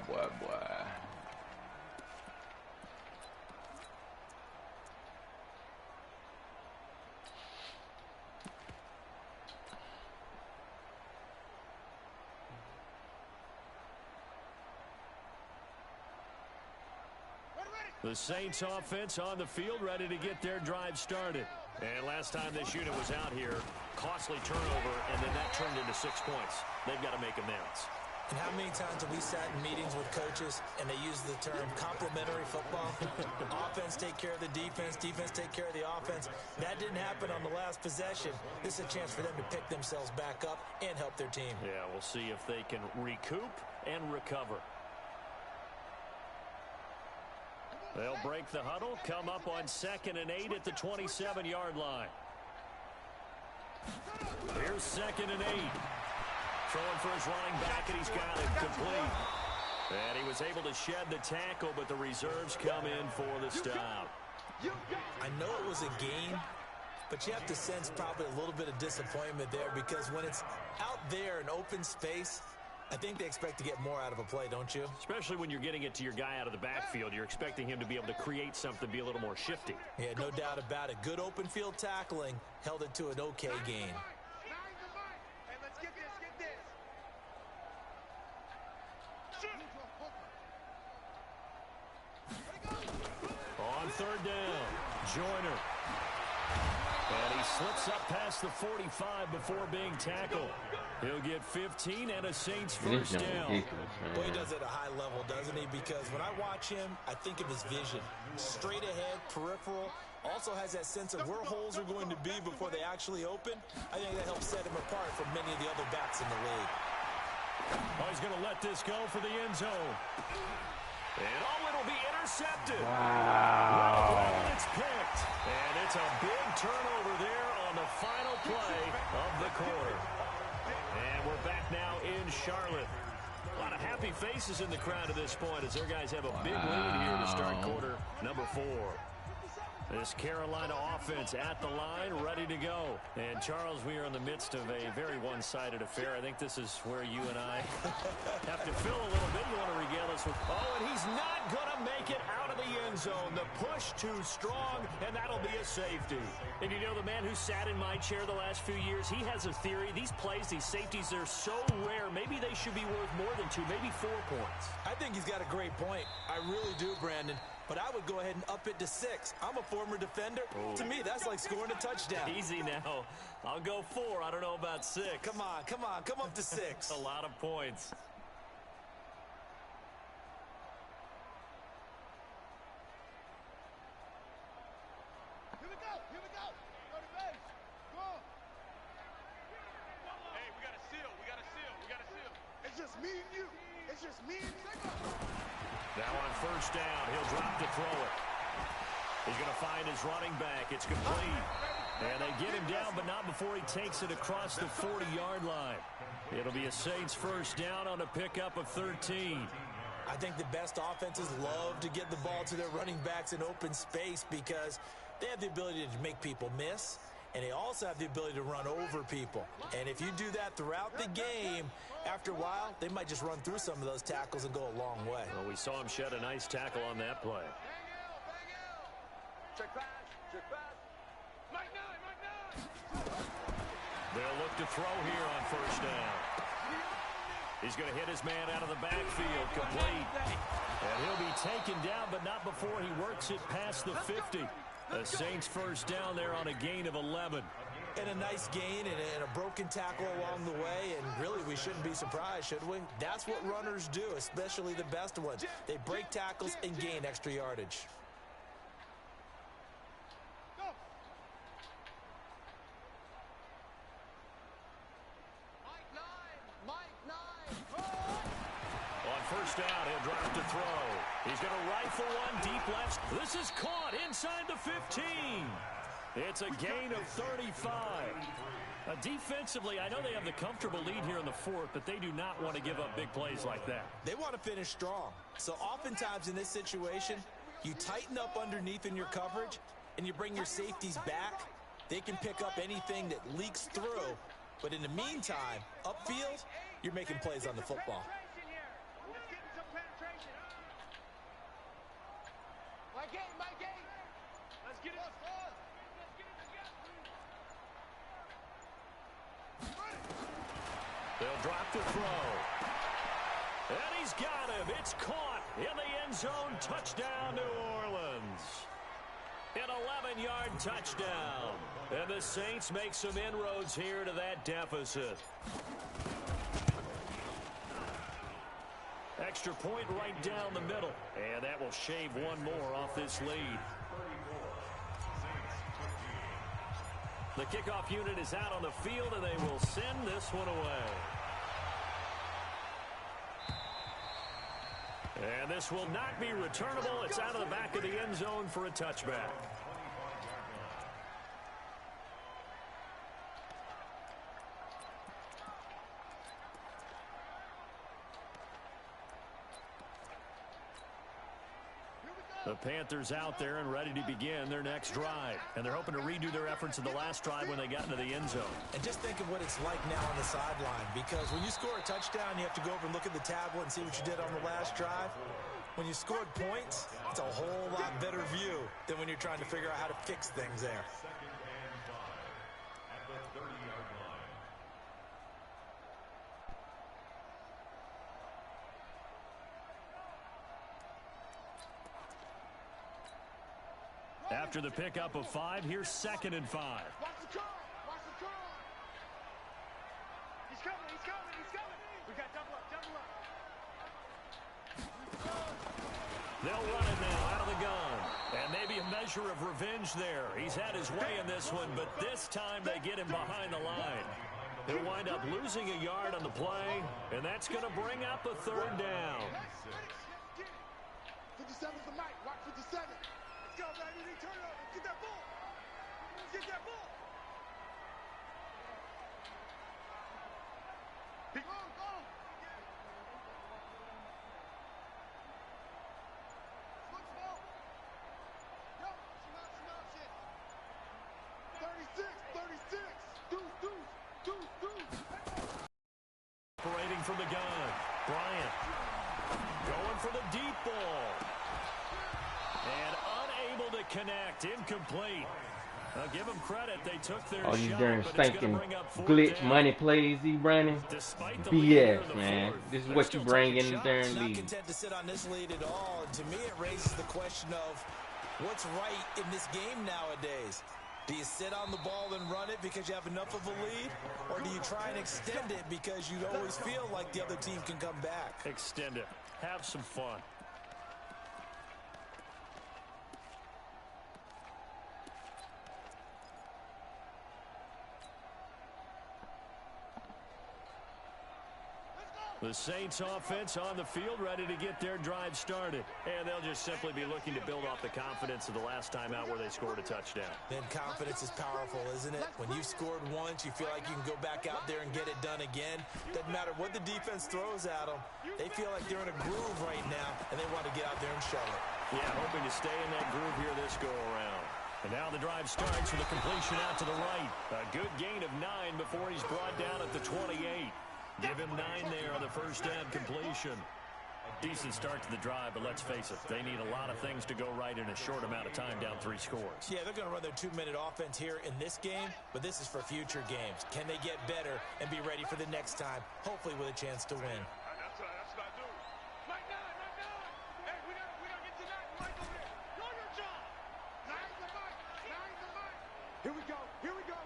The Saints offense on the field, ready to get their drive started. And last time this unit was out here, costly turnover, and then that turned into 6 points. They've got to make amends. And how many times have we sat in meetings with coaches and they use the term complementary football? Offense take care of the defense, defense take care of the offense. That didn't happen on the last possession. This is a chance for them to pick themselves back up and help their team. Yeah, we'll see if they can recoup and recover. They'll break the huddle, come up on 2nd and 8 at the 27-yard line. Here's 2nd and 8. Throwing for his running back, and he's got it complete. And he was able to shed the tackle, but the reserves come in for the stop. I know it was a game, but you have to sense probably a little bit of disappointment there because when it's out there in open space, I think they expect to get more out of a play, don't you? Especially when you're getting it to your guy out of the backfield. You're expecting him to be able to create something, be a little more shifty. Yeah, no doubt about it. Good open field tackling held it to an okay gain. On 3rd down, Joyner. And he slips up past the 45 before being tackled. He'll get 15 and a Saints first down. Boy, he does it at a high level, doesn't he? Because when I watch him, I think of his vision. Straight ahead, peripheral. Also has that sense of where holes are going to be before they actually open. I think that helps set him apart from many of the other backs in the league. Oh, he's going to let this go for the end zone. And it'll be intercepted. Wow. Well, it's picked. And it's a big turnover there on the final play of the quarter. And we're back now in Charlotte. A lot of happy faces in the crowd at this point as their guys have a big lead here to start quarter number 4. This Carolina offense at the line, ready to go. And, Charles, we are in the midst of a very one-sided affair. I think this is where you and I have to fill a little bit. You want to regale us with, oh, and he's not going to make it out of the end zone. The push too strong, and that'll be a safety. And you know, the man who sat in my chair the last few years, he has a theory. These plays, these safeties, they're so rare. Maybe they should be worth more than 2, maybe 4 points. I think he's got a great point. I really do, Brandon. But I would go ahead and up it to 6. I'm a former defender. Oh. To me, that's like scoring a touchdown. Easy now. I'll go 4. I don't know about 6. Come on. Come up to 6. A lot of points. Here we go. Go to base. Go. Hey, we got a Now on first down, he'll drop to throw it. He's going to find his running back. It's complete. And they get him down, but not before he takes it across the 40-yard line. It'll be a Saints first down on a pickup of 13. I think the best offenses love to get the ball to their running backs in open space because they have the ability to make people miss, and they also have the ability to run over people. And if you do that throughout the game, after a while, they might just run through some of those tackles and go a long way. Well, we saw him shed a nice tackle on that play. Check pass. Mike 9. They'll look to throw here on first down. He's going to hit his man out of the backfield, complete. And he'll be taken down, but not before he works it past the 50. The Saints first down there on a gain of 11. And a nice gain and a broken tackle along the way, and really we shouldn't be surprised, should we? That's what runners do, especially the best ones. They break tackles and gain extra yardage. First down, he'll drop to throw. He's going to rifle one deep left. This is caught inside the 15. It's a gain of 35. Defensively, I know they have the comfortable lead here in the fourth, but they do not want to give up big plays like that. They want to finish strong. So oftentimes in this situation, you tighten up underneath in your coverage, and you bring your safeties back. They can pick up anything that leaks through. But in the meantime, upfield, you're making plays on the football. My game. Let's get it. They'll drop the throw. And he's got him. It's caught in the end zone. Touchdown, New Orleans. An 11-yard touchdown. And the Saints make some inroads here to that deficit. Extra point right down the middle. And that will shave one more off this lead. The kickoff unit is out on the field, and they will send this one away. And this will not be returnable. It's out of the back of the end zone for a touchback. The Panthers out there and ready to begin their next drive. And they're hoping to redo their efforts in the last drive when they got into the end zone. And just think of what it's like now on the sideline. Because when you score a touchdown, you have to go over and look at the tablet and see what you did on the last drive. When you scored points, it's a whole lot better view than when you're trying to figure out how to fix things there. After the pickup of 5, here's 2nd and 5. Watch the curl. He's coming. We got double up. They'll run it now out of the gun. And maybe a measure of revenge there. He's had his way in this one, but this time they get him behind the line. He'll wind up losing a yard on the play, and that's going to bring up a 3rd down. 57's the mic. Watch 57. Let's go, baby. Turn it over. Get that ball. Go. Look small. Yo, small shit. 36. Deuce. Operating from the gun. Bryant going for the deep ball. And unable to connect. Incomplete. Now give them credit. They took their All these shot, darn but it's gonna stinking bring up 4th glitch down. money plays, he running. Despite the lead here in BS, the man. fourth, This is they're what still you bring taking in the shots. darn Not league. content to sit on this lead at all. And to me, it raises the question of what's right in this game nowadays. Do you sit on the ball and run it because you have enough of a lead? Or do you try and extend it because you always feel like the other team can come back? Extend it. Have some fun. The Saints offense on the field, ready to get their drive started. And they'll just simply be looking to build off the confidence of the last time out where they scored a touchdown. Then confidence is powerful, isn't it? When you've scored once, you feel like you can go back out there and get it done again. Doesn't matter what the defense throws at them. They feel like they're in a groove right now, and they want to get out there and show it. Yeah, hoping to stay in that groove here this go-around. And now the drive starts with a completion out to the right. A good gain of 9 before he's brought down at the 28. Give him 9 there on the first down completion. Decent start to the drive, but let's face it, they need a lot of things to go right in a short amount of time, down 3 scores. Yeah, they're going to run their 2-minute offense here in this game, but this is for future games. Can they get better and be ready for the next time, hopefully with a chance to win? That's what I do. Mike 9. Hey, we gotta get to 9. Mike over there. Do your job. 9's the Mike. Here we go.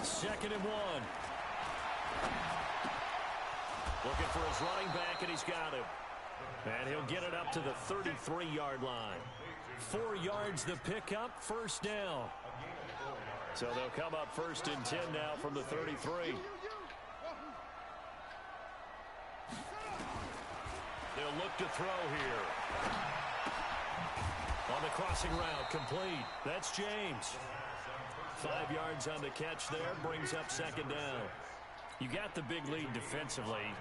2nd and 1. Looking for his running back, and he's got him. And he'll get it up to the 33-yard line. 4 yards the pickup, first down. So they'll come up 1st and 10 now from the 33. They'll look to throw here. On the crossing route, complete. That's James. 5 yards on the catch there, brings up 2nd down. You got the big lead defensively,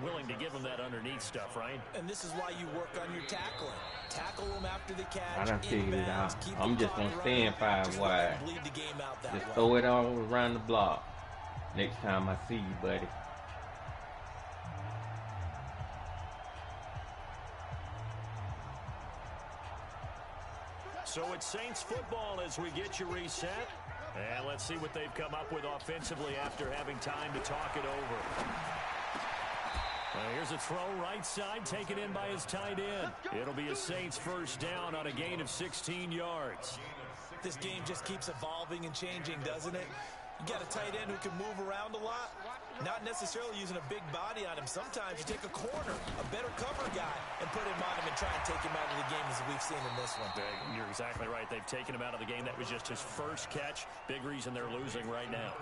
willing to give them that underneath stuff, right? And this is why you work on your tackling. Tackle them after the catch. I done figured it out. I'm just going to stand 5 wide. Bleed the game out that Just way. throw it all around the block. Next time I see you, buddy. So it's Saints football as we get you reset. And let's see what they've come up with offensively after having time to talk it over. Here's a throw right side, taken in by his tight end. It'll be a Saints first down on a gain of 16 yards. This game just keeps evolving and changing, doesn't it? You got a tight end who can move around a lot. Not necessarily using a big body on him. Sometimes you take a corner, a better cover guy, and put him on him and try and take him out of the game as we've seen in this one. You're exactly right. They've taken him out of the game. That was just his first catch. Big reason they're losing right now.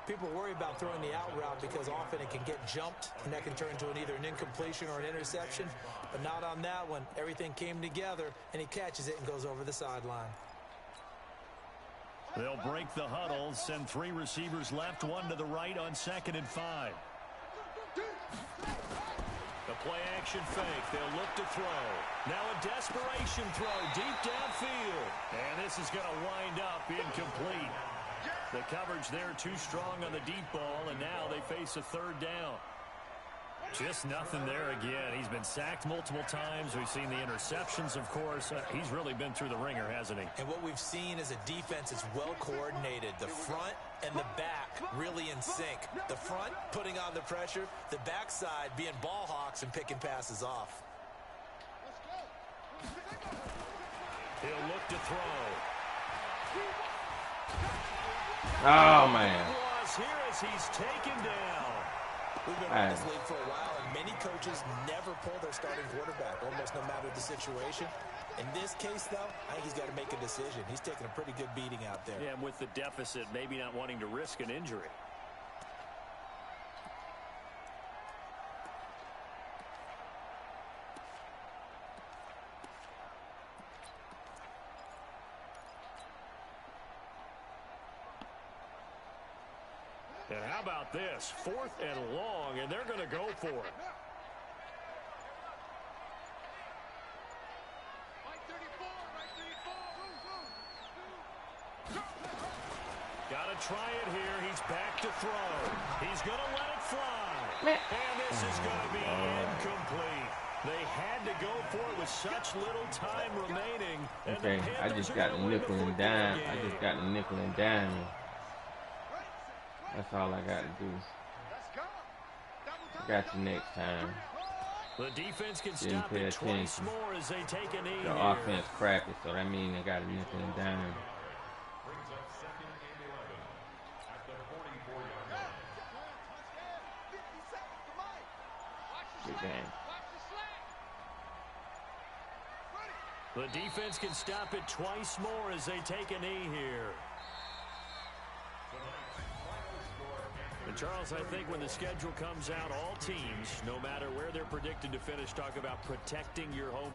People worry about throwing the out route because often it can get jumped, and that can turn into either an incompletion or an interception. But not on that one. Everything came together, and he catches it and goes over the sideline. They'll break the huddle, send 3 receivers left, 1 to the right on 2nd and 5. The play action fake. They'll look to throw. Now a desperation throw deep downfield. And this is going to wind up incomplete. The coverage there too strong on the deep ball, and now they face a 3rd down. Just nothing there again. He's been sacked multiple times. We've seen the interceptions, of course. He's really been through the ringer, hasn't he? And what we've seen is a defense that's well coordinated. The front and the back really in sync. The front putting on the pressure. The backside being ball hawks and picking passes off. He'll look to throw. Oh, man. Here as he's taken down. We've been in this league for a while, and many coaches never pull their starting quarterback, almost no matter the situation. In this case, though, I think he's got to make a decision. He's taking a pretty good beating out there. Yeah, and with the deficit, maybe not wanting to risk an injury. And how about this? 4th and long, and they're going to go for it. Got to try it here. He's back to throw. He's going to let it fly. And this is going to be incomplete. They had to go for it with such little time remaining. Okay, I just got the nickel and dime. I just got the nickel and dime. That's all I got to do. I got you next time. The defense can Didn't stop pay it twice attention. more as they take a knee The here. offense crappy, so that means they got a nickel and dime. Good game. The defense can stop it twice more as they take a knee here. And Charles, I think when the schedule comes out, all teams, no matter where they're predicted to finish, talk about protecting your home.